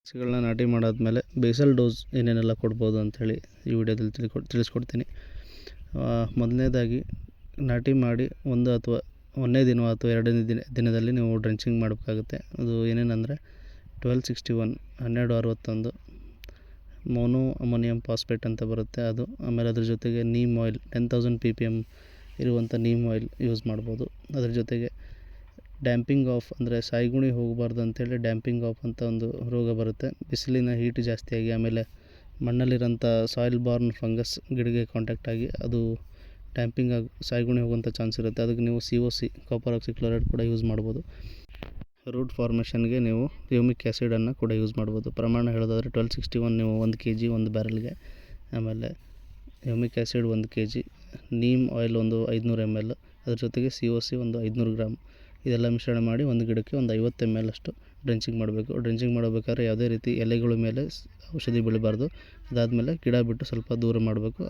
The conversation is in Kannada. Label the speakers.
Speaker 1: ಸಸಿಗಳನ್ನ ನಾಟಿ ಮಾಡಾದ್ಮೇಲೆ ಬೇಸಲ್ ಡೋಸ್ ಏನೇನೆಲ್ಲ ಕೊಡ್ಬೋದು ಅಂಥೇಳಿ ಈ ವಿಡಿಯೋದಲ್ಲಿ ತಿಳಿಸ್ಕೊಡ್ತೀನಿ. ಮೊದಲನೇದಾಗಿ ನಾಟಿ ಮಾಡಿ ಒಂದನೇ ದಿನ ಅಥವಾ ಎರಡನೇ ದಿನದಲ್ಲಿ ನೀವು ಡ್ರೆಂಚಿಂಗ್ ಮಾಡಬೇಕಾಗುತ್ತೆ. ಅದು ಏನೇನೆಂದರೆ 1261 1261 ಮೋನೋ ಅಮೋನಿಯಂ ಫಾಸ್ಫೇಟ್ ಅಂತ ಬರುತ್ತೆ ಅದು. ಆಮೇಲೆ ಅದ್ರ ಜೊತೆಗೆ ನೀಮ್ ಆಯಿಲ್ 10,000 ppm ಇರುವಂಥ ನೀಮ್ ಆಯಿಲ್ ಯೂಸ್ ಮಾಡ್ಬೋದು. ಅದ್ರ ಜೊತೆಗೆ ಡ್ಯಾಂಪಿಂಗ್ ಆಫ್ ಅಂದರೆ ಸಾಯಿಗುಣಿ ಹೋಗಬಾರ್ದು ಅಂಥೇಳಿ ಡ್ಯಾಂಪಿಂಗ್ ಆಫ್ ಅಂತ ಒಂದು ರೋಗ ಬರುತ್ತೆ. ಬಿಸಿಲಿನ ಹೀಟ್ ಜಾಸ್ತಿಯಾಗಿ ಆಮೇಲೆ ಮಣ್ಣಲ್ಲಿರೋಂಥ ಸಾಯಿಲ್ ಬಾರ್ನ್ ಫಂಗಸ್ ಗಿಡಕ್ಕೆ ಕಾಂಟ್ಯಾಕ್ಟ್ ಆಗಿ ಅದು ಡ್ಯಾಂಪಿಂಗ್ ಆಗಿ ಸಾಯಿಗುಣಿ ಹೋಗುವಂಥ ಚಾನ್ಸ್ ಇರುತ್ತೆ. ಅದಕ್ಕೆ ನೀವು COC ಕಾಪರ್ ಆಕ್ಸಿಕ್ಲೋರೈಡ್ ಕೂಡ ಯೂಸ್ ಮಾಡ್ಬೋದು. ರೂಟ್ ಫಾರ್ಮೇಷನ್ಗೆ ನೀವು ಹ್ಯೂಮಿಕ್ ಆ್ಯಸಿಡನ್ನು ಕೂಡ ಯೂಸ್ ಮಾಡ್ಬೋದು. ಪ್ರಮಾಣ ಹೇಳೋದಾದರೆ 1261 ನೀವು 1 kg ಒಂದು ಬ್ಯಾರಲ್ಗೆ, ಆಮೇಲೆ humic acid 1 kg, neem oil ಒಂದು 500 ml, ಅದ್ರ ಜೊತೆಗೆ COC ಒಂದು 500 ಗ್ರಾಮ್ ಇದೆಲ್ಲ ಮಿಶ್ರಣ ಮಾಡಿ ಒಂದು ಗಿಡಕ್ಕೆ ಒಂದು 50 ml ಅಷ್ಟು ಡ್ರೆಂಚಿಂಗ್ ಮಾಡಬೇಕು. ಡ್ರೆಂಚಿಂಗ್ ಮಾಡಬೇಕಾದ್ರೆ ಯಾವುದೇ ರೀತಿ ಎಲೆಗಳ ಮೇಲೆ ಔಷಧಿ ಬೀಳಬಾರ್ದು. ಅದಾದಮೇಲೆ ಗಿಡ ಬಿಟ್ಟು ಸ್ವಲ್ಪ ದೂರ ಮಾಡಬೇಕು.